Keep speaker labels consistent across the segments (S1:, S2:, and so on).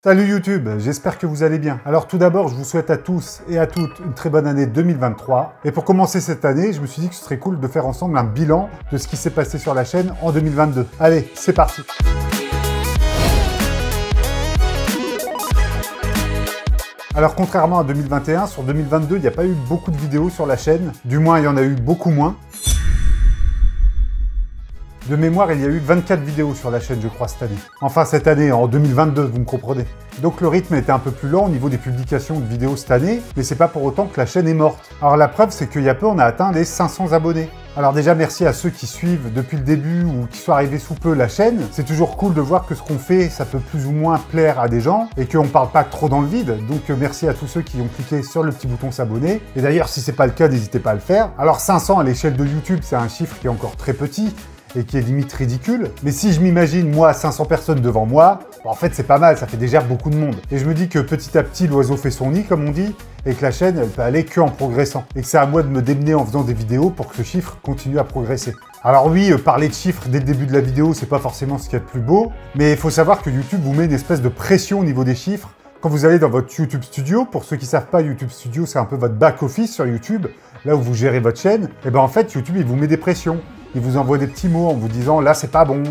S1: Salut YouTube, j'espère que vous allez bien. Alors tout d'abord, je vous souhaite à tous et à toutes une très bonne année 2023. Et pour commencer cette année, je me suis dit que ce serait cool de faire ensemble un bilan de ce qui s'est passé sur la chaîne en 2022. Allez, c'est parti. Alors contrairement à 2021, sur 2022, il n'y a pas eu beaucoup de vidéos sur la chaîne. Du moins, il y en a eu beaucoup moins. De mémoire, il y a eu 24 vidéos sur la chaîne, je crois, cette année. Enfin, cette année, en 2022, vous me comprenez. Donc le rythme était un peu plus lent au niveau des publications de vidéos cette année, mais c'est pas pour autant que la chaîne est morte. Alors la preuve, c'est qu'il y a peu, on a atteint les 500 abonnés. Alors déjà, merci à ceux qui suivent depuis le début ou qui sont arrivés sous peu la chaîne. C'est toujours cool de voir que ce qu'on fait, ça peut plus ou moins plaire à des gens et qu'on parle pas trop dans le vide. Donc merci à tous ceux qui ont cliqué sur le petit bouton s'abonner. Et d'ailleurs, si c'est pas le cas, n'hésitez pas à le faire. Alors 500 à l'échelle de YouTube, c'est un chiffre qui est encore très petit et qui est limite ridicule. Mais si je m'imagine, moi, 500 personnes devant moi, en fait, c'est pas mal, ça fait déjà beaucoup de monde. Et je me dis que petit à petit, l'oiseau fait son nid, comme on dit, et que la chaîne, elle peut aller que en progressant. Et que c'est à moi de me démener en faisant des vidéos pour que ce chiffre continue à progresser. Alors oui, parler de chiffres dès le début de la vidéo, c'est pas forcément ce qu'il y a de plus beau, mais il faut savoir que YouTube vous met une espèce de pression au niveau des chiffres. Quand vous allez dans votre YouTube Studio, pour ceux qui savent pas, YouTube Studio, c'est un peu votre back-office sur YouTube, là où vous gérez votre chaîne, et ben en fait, YouTube, il vous met des pressions. Il vous envoie des petits mots en vous disant « là, c'est pas bon,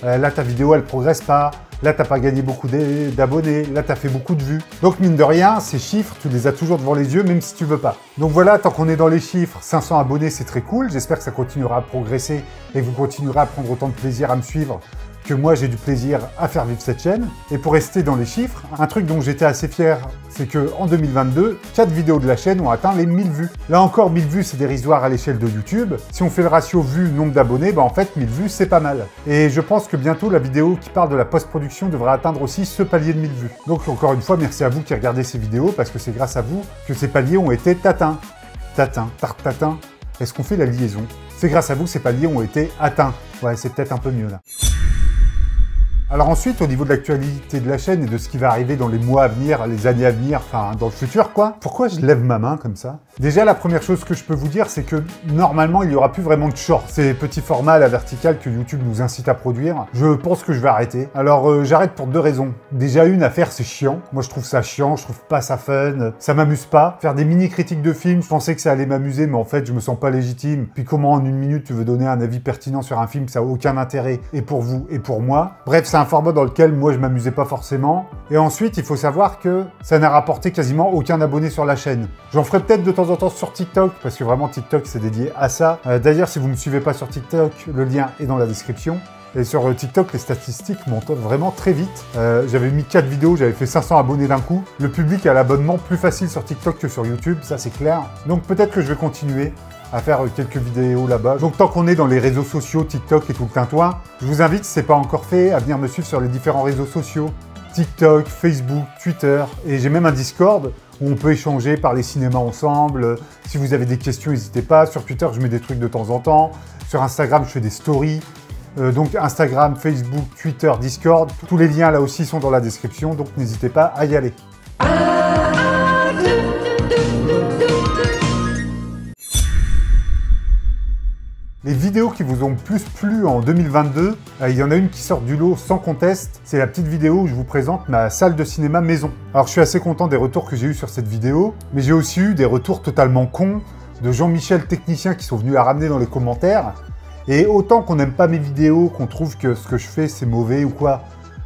S1: là, ta vidéo, elle progresse pas, là, t'as pas gagné beaucoup d'abonnés, là, t'as fait beaucoup de vues. » Donc, mine de rien, ces chiffres, tu les as toujours devant les yeux, même si tu veux pas. Donc voilà, tant qu'on est dans les chiffres, 500 abonnés, c'est très cool. J'espère que ça continuera à progresser et que vous continuerez à prendre autant de plaisir à me suivre que moi j'ai du plaisir à faire vivre cette chaîne. Et pour rester dans les chiffres, un truc dont j'étais assez fier, c'est qu'en 2022, 4 vidéos de la chaîne ont atteint les 1000 vues. Là encore, 1000 vues, c'est dérisoire à l'échelle de YouTube. Si on fait le ratio vues-nombre d'abonnés, bah en fait, 1000 vues, c'est pas mal. Et je pense que bientôt, la vidéo qui parle de la post-production devrait atteindre aussi ce palier de 1000 vues. Donc encore une fois, merci à vous qui regardez ces vidéos, parce que c'est grâce à vous que ces paliers ont été atteints. Tartatin. Est-ce qu'on fait la liaison? C'est grâce à vous que ces paliers ont été atteints. Ouais, c'est peut-être un peu mieux là. Alors ensuite, au niveau de l'actualité de la chaîne et de ce qui va arriver dans les mois à venir, les années à venir, enfin dans le futur quoi, pourquoi je lève ma main comme ça? Déjà, la première chose que je peux vous dire, c'est que normalement, il n'y aura plus vraiment de shorts. Ces petits formats à la verticale que YouTube nous incite à produire, je pense que je vais arrêter. Alors j'arrête pour deux raisons. Déjà une, à faire, c'est chiant. Moi, je trouve ça chiant, je trouve pas ça fun, ça m'amuse pas. Faire des mini-critiques de films, je pensais que ça allait m'amuser, mais en fait, je me sens pas légitime. Puis comment en une minute, tu veux donner un avis pertinent sur un film, ça n'a aucun intérêt, et pour vous, et pour moi. Bref, c'est un format dans lequel moi je m'amusais pas forcément. Et ensuite, il faut savoir que ça n'a rapporté quasiment aucun abonné sur la chaîne. J'en ferai peut-être de temps en temps sur TikTok, parce que vraiment TikTok c'est dédié à ça. D'ailleurs, si vous me suivez pas sur TikTok, le lien est dans la description. Et sur TikTok, les statistiques montent vraiment très vite. J'avais mis 4 vidéos, j'avais fait 500 abonnés d'un coup. Le public a l'abonnement plus facile sur TikTok que sur YouTube, ça c'est clair. Donc peut-être que je vais continuer à faire quelques vidéos là-bas. Donc tant qu'on est dans les réseaux sociaux, TikTok et tout le tintouin, je vous invite, si ce n'est pas encore fait, à venir me suivre sur les différents réseaux sociaux. TikTok, Facebook, Twitter, et j'ai même un Discord où on peut échanger, parler cinéma ensemble. Si vous avez des questions, n'hésitez pas. Sur Twitter, je mets des trucs de temps en temps. Sur Instagram, je fais des stories. Donc Instagram, Facebook, Twitter, Discord. Tous les liens là aussi sont dans la description, donc n'hésitez pas à y aller. Les vidéos qui vous ont plus plu en 2022, il y en a une qui sort du lot sans conteste. C'est la petite vidéo où je vous présente ma salle de cinéma maison. Alors je suis assez content des retours que j'ai eu sur cette vidéo, mais j'ai aussi eu des retours totalement cons de Jean-Michel technicien qui sont venus la ramener dans les commentaires. Et autant qu'on n'aime pas mes vidéos, qu'on trouve que ce que je fais c'est mauvais ou quoi,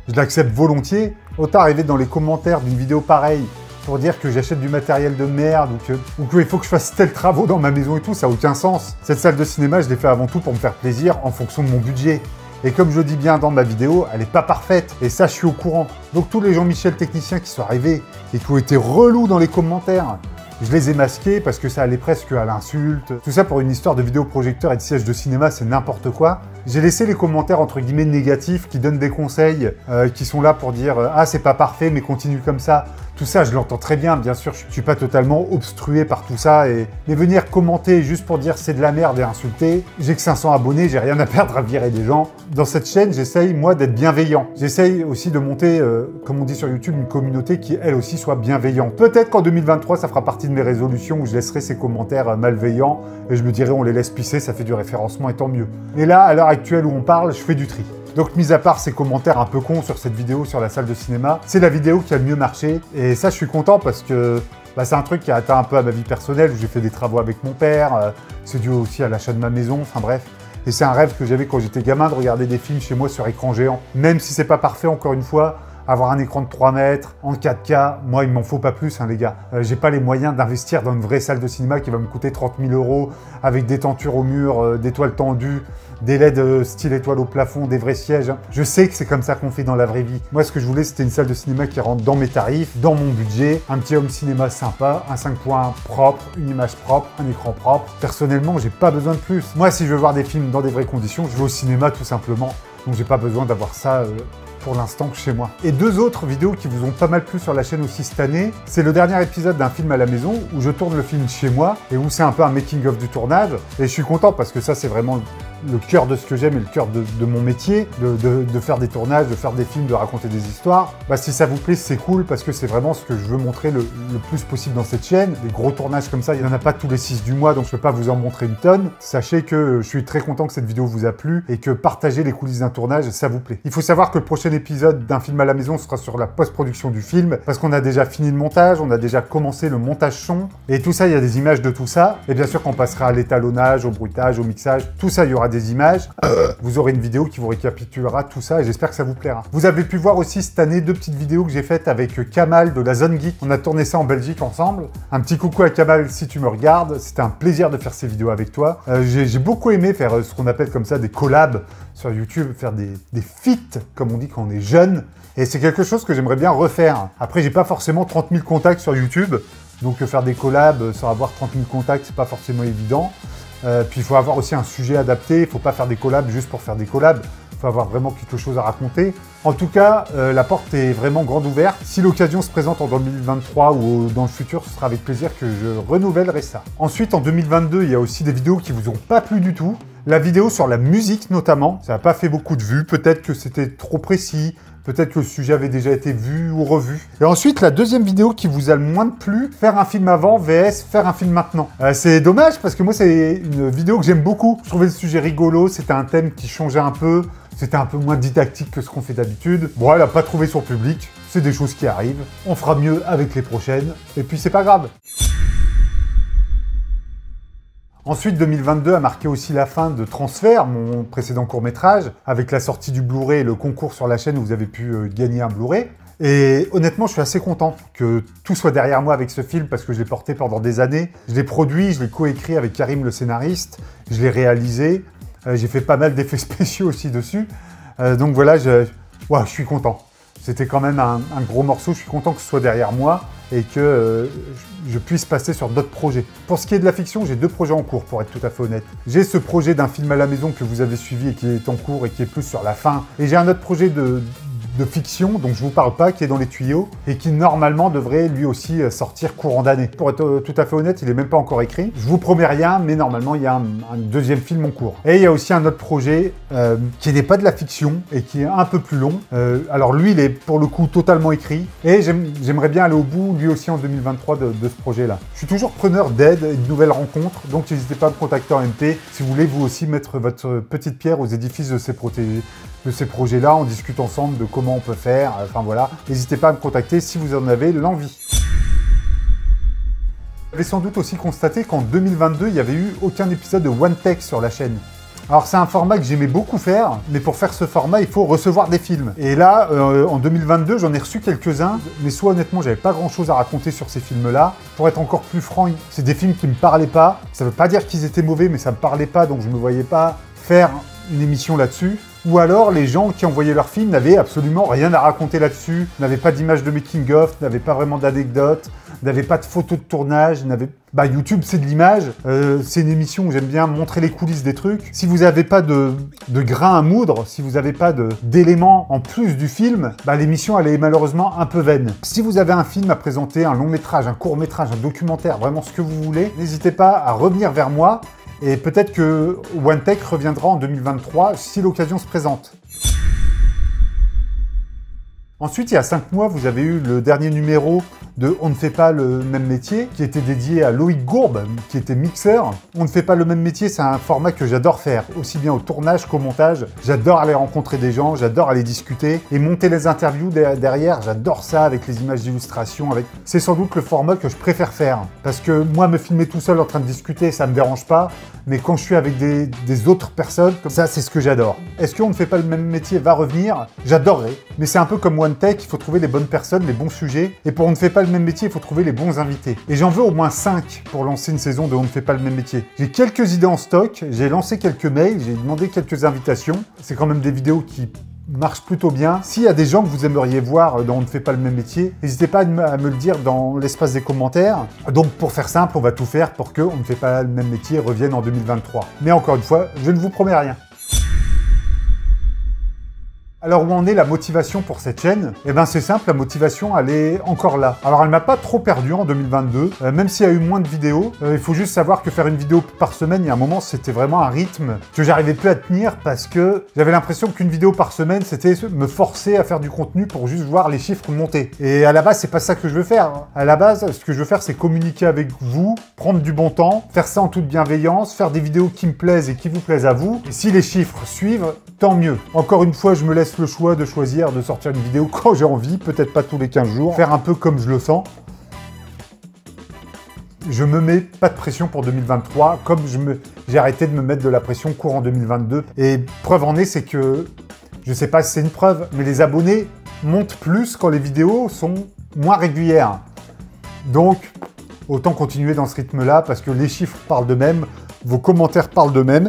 S1: je l'accepte volontiers, autant arriver dans les commentaires d'une vidéo pareille pour dire que j'achète du matériel de merde ou qu'il faut que je fasse tel travaux dans ma maison et tout, ça n'a aucun sens. Cette salle de cinéma, je l'ai fait avant tout pour me faire plaisir en fonction de mon budget. Et comme je le dis bien dans ma vidéo, elle n'est pas parfaite. Et ça, je suis au courant. Donc tous les Jean-Michel techniciens qui sont arrivés et qui ont été relous dans les commentaires, je les ai masqués parce que ça allait presque à l'insulte. Tout ça pour une histoire de vidéoprojecteur et de siège de cinéma, c'est n'importe quoi. J'ai laissé les commentaires entre guillemets négatifs qui donnent des conseils, qui sont là pour dire « Ah, c'est pas parfait, mais continue comme ça ». Tout ça, je l'entends très bien, bien sûr, je suis pas totalement obstrué par tout ça. Mais venir commenter juste pour dire c'est de la merde et insulter, j'ai que 500 abonnés, j'ai rien à perdre à virer des gens. Dans cette chaîne, j'essaye, moi, d'être bienveillant. J'essaye aussi de monter, comme on dit sur YouTube, une communauté qui, elle aussi, soit bienveillante. Peut-être qu'en 2023, ça fera partie de mes résolutions où je laisserai ces commentaires malveillants et je me dirai on les laisse pisser, ça fait du référencement et tant mieux. Et là, à l'heure actuelle où on parle, je fais du tri. Donc mis à part ces commentaires un peu cons sur cette vidéo sur la salle de cinéma, c'est la vidéo qui a le mieux marché. Et ça, je suis content parce que c'est un truc qui a atteint un peu à ma vie personnelle, où j'ai fait des travaux avec mon père, c'est dû aussi à l'achat de ma maison, enfin bref. Et c'est un rêve que j'avais quand j'étais gamin, de regarder des films chez moi sur écran géant. Même si c'est pas parfait, encore une fois, avoir un écran de 3 mètres, en 4K, moi il m'en faut pas plus hein, les gars. J'ai pas les moyens d'investir dans une vraie salle de cinéma qui va me coûter 30 000 € avec des tentures au mur, des toiles tendues, des LED style étoile au plafond, des vrais sièges. Hein. Je sais que c'est comme ça qu'on fait dans la vraie vie. Moi ce que je voulais c'était une salle de cinéma qui rentre dans mes tarifs, dans mon budget, un petit home cinéma sympa, un 5 points propre, une image propre, un écran propre. Personnellement j'ai pas besoin de plus. Moi si je veux voir des films dans des vraies conditions, je vais au cinéma tout simplement. Donc j'ai pas besoin d'avoir ça pour l'instant chez moi. Et deux autres vidéos qui vous ont pas mal plu sur la chaîne aussi cette année, c'est le dernier épisode d'un film à la maison où je tourne le film chez moi et où c'est un peu un making-of du tournage. Et je suis content parce que ça c'est vraiment le cœur de ce que j'aime et le cœur de mon métier, de faire des tournages, de faire des films, de raconter des histoires. Si ça vous plaît, c'est cool parce que c'est vraiment ce que je veux montrer le plus possible dans cette chaîne. Des gros tournages comme ça, il n'y en a pas tous les 6 du mois, donc je ne peux pas vous en montrer une tonne. Sachez que je suis très content que cette vidéo vous a plu et que partager les coulisses d'un tournage, ça vous plaît. Il faut savoir que le prochain épisode d'un film à la maison sera sur la post-production du film parce qu'on a déjà fini le montage, on a déjà commencé le montage son et tout ça, il y a des images de tout ça. Et bien sûr qu'on passera à l'étalonnage, au bruitage, au mixage, tout ça, il y aura des images. Vous aurez une vidéo qui vous récapitulera tout ça et j'espère que ça vous plaira. Vous avez pu voir aussi cette année 2 petites vidéos que j'ai faites avec Kamal de la Zone Geek. On a tourné ça en Belgique ensemble. Un petit coucou à Kamal si tu me regardes. C'était un plaisir de faire ces vidéos avec toi. J'ai beaucoup aimé faire ce qu'on appelle comme ça des collabs sur YouTube, faire des feats, comme on dit quand on est jeune. Et c'est quelque chose que j'aimerais bien refaire. Après, j'ai pas forcément 30 000 contacts sur YouTube. Donc faire des collabs sans avoir 30 000 contacts, c'est pas forcément évident. Puis il faut avoir aussi un sujet adapté, il ne faut pas faire des collabs juste pour faire des collabs, il faut avoir vraiment quelque chose à raconter. En tout cas, la porte est vraiment grande ouverte. Si l'occasion se présente en 2023 ou dans le futur, ce sera avec plaisir que je renouvellerai ça. Ensuite, en 2022, il y a aussi des vidéos qui vous ont pas plu du tout. La vidéo sur la musique notamment, ça n'a pas fait beaucoup de vues, peut-être que c'était trop précis, peut-être que le sujet avait déjà été vu ou revu. Et ensuite, la deuxième vidéo qui vous a le moins plu, faire un film avant vs faire un film maintenant. C'est dommage parce que moi, c'est une vidéo que j'aime beaucoup. Je trouvais le sujet rigolo, c'était un thème qui changeait un peu, c'était un peu moins didactique que ce qu'on fait d'habitude. Bon, elle n'a pas trouvé son public, c'est des choses qui arrivent. On fera mieux avec les prochaines, et puis c'est pas grave. Ensuite, 2022 a marqué aussi la fin de Transfert, mon précédent court-métrage, avec la sortie du Blu-ray et le concours sur la chaîne où vous avez pu gagner un Blu-ray. Et honnêtement, je suis assez content que tout soit derrière moi avec ce film parce que je l'ai porté pendant des années. Je l'ai produit, je l'ai coécrit avec Karim le scénariste, je l'ai réalisé. J'ai fait pas mal d'effets spéciaux aussi dessus. Donc voilà, je suis content. C'était quand même un gros morceau, je suis content que ce soit derrière moi et que je puisse passer sur d'autres projets. Pour ce qui est de la fiction, j'ai 2 projets en cours, pour être tout à fait honnête. J'ai ce projet d'un film à la maison que vous avez suivi et qui est en cours et qui est plus sur la fin. Et j'ai un autre projet de fiction, dont je vous parle pas, qui est dans les tuyaux et qui normalement devrait lui aussi sortir courant d'année. Pour être tout à fait honnête, il est même pas encore écrit. Je vous promets rien, mais normalement il y a un deuxième film en cours. Et il y a aussi un autre projet qui n'est pas de la fiction et qui est un peu plus long. Alors lui, il est pour le coup totalement écrit et j'aimerais bien aller au bout, lui aussi en 2023, de ce projet-là. Je suis toujours preneur d'aide et de nouvelles rencontres, donc n'hésitez pas à me contacter en MP si vous voulez vous aussi mettre votre petite pierre aux édifices de ces projets-là. On discute ensemble de comment on peut faire, enfin voilà. N'hésitez pas à me contacter si vous en avez l'envie. Vous avez sans doute aussi constaté qu'en 2022, il n'y avait eu aucun épisode de One Take sur la chaîne. Alors c'est un format que j'aimais beaucoup faire, mais pour faire ce format, il faut recevoir des films. Et là, en 2022, j'en ai reçu quelques-uns, mais soit honnêtement, j'avais pas grand-chose à raconter sur ces films-là. Pour être encore plus franc, c'est des films qui me parlaient pas. Ça veut pas dire qu'ils étaient mauvais, mais ça me parlait pas, donc je me voyais pas faire une émission là-dessus. Ou alors, les gens qui envoyaient leurs films n'avaient absolument rien à raconter là-dessus, n'avaient pas d'image de making-of, n'avaient pas vraiment d'anecdotes, n'avaient pas de photos de tournage, YouTube, c'est de l'image. C'est une émission où j'aime bien montrer les coulisses des trucs. Si vous n'avez pas de grain à moudre, si vous n'avez pas d'éléments en plus du film, l'émission, elle est malheureusement un peu vaine. Si vous avez un film à présenter, un long métrage, un court métrage, un documentaire, vraiment ce que vous voulez, n'hésitez pas à revenir vers moi. Et peut-être que One Take reviendra en 2023 si l'occasion se présente. Ensuite, il y a 5 mois, vous avez eu le dernier numéro de On ne fait pas le même métier, qui était dédié à Loïc Gourbe, qui était mixeur. On ne fait pas le même métier, c'est un format que j'adore faire, aussi bien au tournage qu'au montage. J'adore aller rencontrer des gens, j'adore aller discuter et monter les interviews derrière. J'adore ça avec les images d'illustration. C'est sans doute le format que je préfère faire. Parce que moi, me filmer tout seul en train de discuter, ça me dérange pas. Mais quand je suis avec des autres personnes, comme ça, c'est ce que j'adore. Est-ce qu'on ne fait pas le même métier va revenir? J'adorerais. Mais c'est un peu comme OneTech, il faut trouver les bonnes personnes, les bons sujets. Et pour On ne fait pas le même métier, il faut trouver les bons invités. Et j'en veux au moins 5 pour lancer une saison de On ne fait pas le même métier. J'ai quelques idées en stock, j'ai lancé quelques mails, j'ai demandé quelques invitations. C'est quand même des vidéos qui marche plutôt bien. S'il y a des gens que vous aimeriez voir dans On ne fait pas le même métier, n'hésitez pas à me le dire dans l'espace des commentaires. Donc pour faire simple, on va tout faire pour que On ne fait pas le même métier revienne en 2023. Mais encore une fois, je ne vous promets rien. Alors où en est la motivation pour cette chaîne? Eh ben c'est simple, la motivation elle est encore là. Alors elle m'a pas trop perdu en 2022, même s'il y a eu moins de vidéos. Il faut juste savoir que faire une vidéo par semaine, il y a un moment c'était vraiment un rythme que j'arrivais plus à tenir parce que j'avais l'impression qu'une vidéo par semaine c'était me forcer à faire du contenu pour juste voir les chiffres monter. Et à la base c'est pas ça que je veux faire. À la base ce que je veux faire c'est communiquer avec vous, prendre du bon temps, faire ça en toute bienveillance, faire des vidéos qui me plaisent et qui vous plaisent à vous. Et si les chiffres suivent, tant mieux. Encore une fois je me laisse le choix de choisir de sortir une vidéo quand j'ai envie, peut-être pas tous les 15 jours, faire un peu comme je le sens. Je me mets pas de pression pour 2023, comme j'ai arrêté de me mettre de la pression courant 2022. Et preuve en est, c'est que, je sais pas si c'est une preuve, mais les abonnés montent plus quand les vidéos sont moins régulières. Donc, autant continuer dans ce rythme-là, parce que les chiffres parlent d'eux-mêmes, vos commentaires parlent d'eux-mêmes,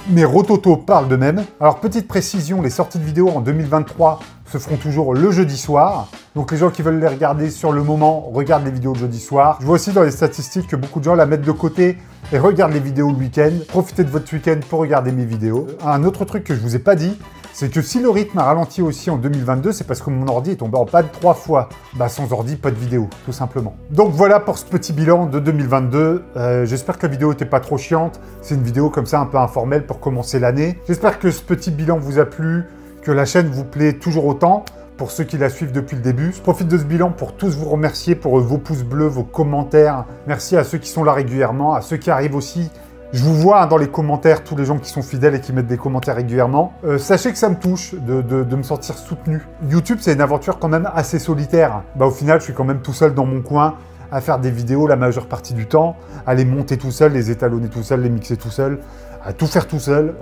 S1: mes rototos parlent d'eux-mêmes. Alors, petite précision, les sorties de vidéos en 2023 se feront toujours le jeudi soir. Donc, les gens qui veulent les regarder sur le moment, regardent les vidéos le jeudi soir. Je vois aussi dans les statistiques que beaucoup de gens la mettent de côté et regardent les vidéos le week-end. Profitez de votre week-end pour regarder mes vidéos. Un autre truc que je vous ai pas dit, c'est que si le rythme a ralenti aussi en 2022, c'est parce que mon ordi est tombé en panne 3 fois. Bah sans ordi, pas de vidéo, tout simplement. Donc voilà pour ce petit bilan de 2022. J'espère que la vidéo n'était pas trop chiante. C'est une vidéo comme ça un peu informelle pour commencer l'année. J'espère que ce petit bilan vous a plu, que la chaîne vous plaît toujours autant. Pour ceux qui la suivent depuis le début. Je profite de ce bilan pour tous vous remercier pour vos pouces bleus, vos commentaires. Merci à ceux qui sont là régulièrement, à ceux qui arrivent aussi. Je vous vois dans les commentaires, tous les gens qui sont fidèles et qui mettent des commentaires régulièrement. Sachez que ça me touche de me sentir soutenu. YouTube, c'est une aventure quand même assez solitaire. Bah, au final, je suis quand même tout seul dans mon coin à faire des vidéos la majeure partie du temps, à les monter tout seul, les étalonner tout seul, les mixer tout seul, à tout faire tout seul.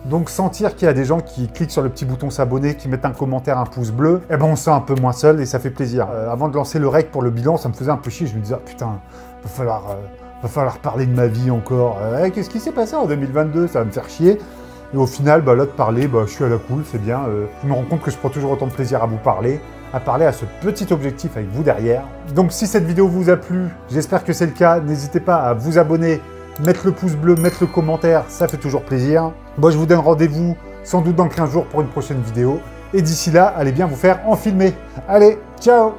S1: Donc sentir qu'il y a des gens qui cliquent sur le petit bouton s'abonner, qui mettent un commentaire, un pouce bleu, eh ben on se sent un peu moins seul et ça fait plaisir. Avant de lancer le rec pour le bilan, ça me faisait un peu chier. Je me disais, ah, putain, va falloir parler de ma vie encore. Qu'est-ce qui s'est passé en 2022? Ça va me faire chier. Et au final, bah, là de parler, bah, je suis à la cool, c'est bien. Je me rends compte que je prends toujours autant de plaisir à vous parler, à parler à ce petit objectif avec vous derrière. Donc si cette vidéo vous a plu, j'espère que c'est le cas. N'hésitez pas à vous abonner, mettre le pouce bleu, mettre le commentaire, ça fait toujours plaisir. Moi, je vous donne rendez-vous sans doute dans 15 jours pour une prochaine vidéo. Et d'ici là, allez bien vous faire enfiler. Allez, ciao!